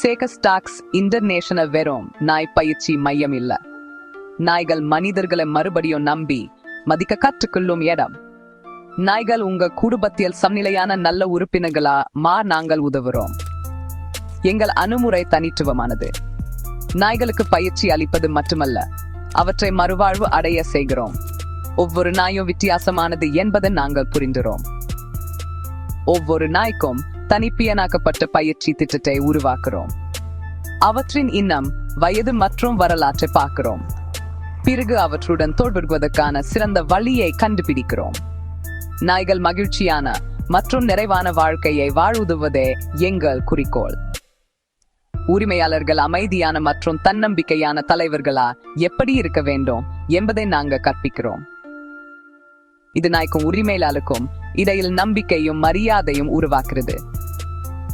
சேகஸ் tax international வெறும் நாய் பயிற்சி மையம் இல்ல. நாய்கள் மனிதர்களை மறுபடியும் நம்பி மதிக்க கற்றுக்கொள்ளும் இடம். நாய்கள் உங்க குடும்பத்தில் சமநிலையான நல்ல உறுப்பினர்களா நாங்கள் உதவுறோம். எங்கள் அணுமுறை தனித்துவமானது. நாய்களுக்கு பயிற்சி அளிப்பது மட்டுமல்ல, அவற்றை மறுவாழ்வு அடைய செய்கிறோம். ஒவ்வொரு நாயும் வித்தியாசமானது என்பதை நாங்கள் புரிந்துறோம். ஒவ்வொரு நாய்க்கும் தனிப்பியனாக்கப்பட்ட பயிற்சி திட்டத்தை உருவாக்குறோம். அவற்றின் இன்னம், வயது மற்றும் வரலாற்றை பார்க்கிறோம். பிறகு அவற்றுடன் தொடர்புவதற்கான சிறந்த வழியை கண்டுபிடிக்கிறோம். நாய்கள் மகிழ்ச்சியான மற்றும் நிறைவான வாழ்க்கையை வாழ்வதே எங்கள் குறிக்கோள். உரிமையாளர்கள் அமைதியான மற்றும் தன்னம்பிக்கையான தலைவர்களா எப்படி இருக்க வேண்டும் என்பதை நாங்கள் கற்பிக்கிறோம். இது நாய்க்கும் உரிமையாளருக்கும் இடையில் நம்பிக்கையும் மரியாதையும் உருவாக்குறது.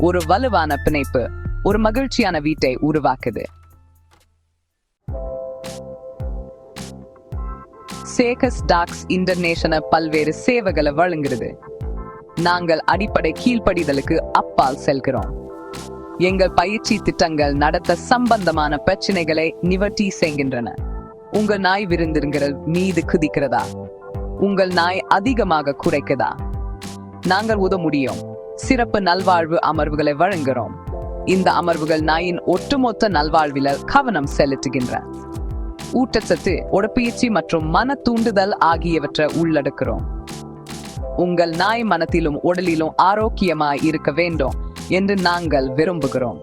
ஒரு வலுவான பிணைப்பு ஒரு மகிழ்ச்சியான வீட்டை உருவாக்குது. சேகஸ் டாக்ஸ் இன்டர்நேஷனல் பல்வேறு சேவைகளை வழங்குகிறது. நாங்கள் அடிப்படை கீழ்ப்படிதலுக்கு அப்பால் செல்கிறோம். எங்கள் பயிற்சி திட்டங்கள் நடத்த சம்பந்தமான பிரச்சனைகளை நிவர்த்தி செய்கின்றன. உங்கள் நாய் விருந்தினர்கள் மீது குதிக்கிறதா? உங்கள் நாய் அதிகமாக குறைக்குதா? நாங்கள் உதவ முடியும். சிறப்பு நல்வாழ்வு அமர்வுகளை வழங்குகிறோம். இந்த அமர்வுகள் நாயின் ஒட்டுமொத்த நல்வாழ்வில் கவனம் செலுத்துகின்றன. ஊட்டச்சத்து, உடற்பயிற்சி மற்றும் மன தூண்டுதல் ஆகியவற்றை உள்ளடக்கிறோம். உங்கள் நாய் மனத்திலும் உடலிலும் ஆரோக்கியமாய் இருக்க வேண்டும் என்று நாங்கள் விரும்புகிறோம்.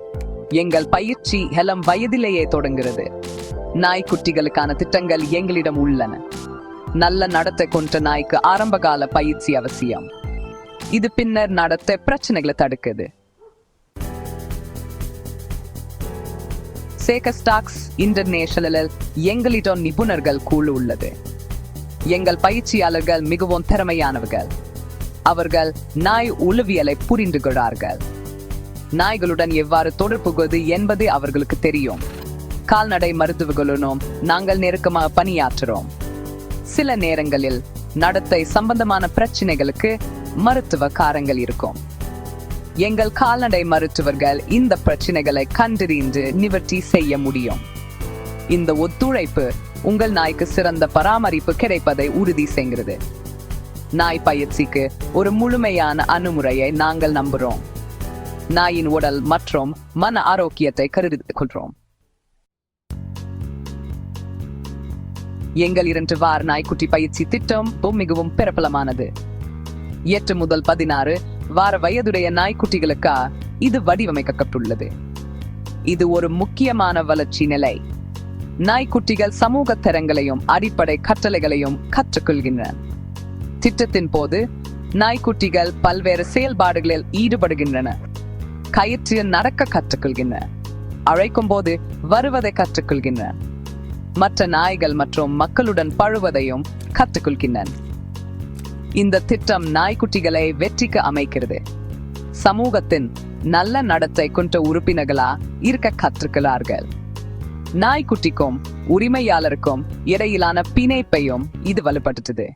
எங்கள் பயிற்சி இளம் வயதிலேயே தொடங்குகிறது. நாய்க்குட்டிகளுக்கான திட்டங்கள் எங்களிடம் உள்ளன. நல்ல நடத்தை கொண்ட நாய்க்கு ஆரம்பகால பயிற்சி அவசியம். இது பின்னர் நடத்தை பிரச்சனைகளை தடுக்குது. சேகஸ் டாக்ஸ் இன்டர்நேஷனலில் எங்களிடம் நிபுணர்கள் குழு உள்ளது. எங்கள் பயிற்சியாளர்கள் மிகவும் திறமையானவர்கள். அவர்கள் நாய் உளவியலை புரிந்துகிறார்கள். நாய்களுடன் எவ்வாறு தொடர்புவது என்பது அவர்களுக்கு தெரியும். கால்நடை மருத்துவர்களுடன் நாங்கள் நெருக்கமாக பணியாற்றுறோம். சில நேரங்களில் நடத்தை சம்பந்தமான பிரச்சனைகளுக்கு மருத்துவ காரங்கள் இருக்கும். எங்கள் கால்நடை மருத்துவர்கள் இந்த பிரச்சனைகளை கண்டறிந்து நிவர்த்தி செய்ய முடியும். இந்த ஒத்துழைப்பு உங்கள் நாய்க்கு சிறந்த பராமரிப்பு கிடைப்பதை உறுதி செய்கிறது. நாய் பயிற்சிக்கு ஒரு முழுமையான அணுமுறையை நாங்கள் நம்புகிறோம். நாயின் உடல் மற்றும் மன ஆரோக்கியத்தை கருதிக் கொள்கிறோம். எங்கள் 2 வார நாய்க்குட்டி பயிற்சி திட்டம் மிகவும் பிரபலமானது. 8 முதல் 16 வார வயதுடைய நாய்க்குட்டிகளுக்கு இது வடிவமைக்கப்பட்டுள்ளது. இது ஒரு முக்கியமான வளர்ச்சி நிலை. நாய்க்குட்டிகள் சமூக தரங்களையும் அடிப்படை கட்டளைகளையும் கற்றுக்கொள்கின்றன. திட்டத்தின் போது நாய்க்குட்டிகள் பல்வேறு செயல்பாடுகளில் ஈடுபடுகின்றன. கயிற்றில் நடக்க கற்றுக்கொள்கின்றன. அழைக்கும் போது வருவதை கற்றுக்கொள்கின்றன. மற்ற நாய்கள் மற்றும் மக்களுடன் பழுவதையும் கற்றுக்கொள்கின்றன. இந்த திட்டம் நாய்க்குட்டிகளை வெற்றிக்கு அமைக்கிறது. சமூகத்தின் நல்ல நடத்தை கொண்ட உறுப்பினர்களா இருக்க கற்றுக்கிறார்கள். நாய்க்குட்டிக்கும் உரிமையாளருக்கும் இடையிலான பிணைப்பையும் இது வலுப்படுத்துது.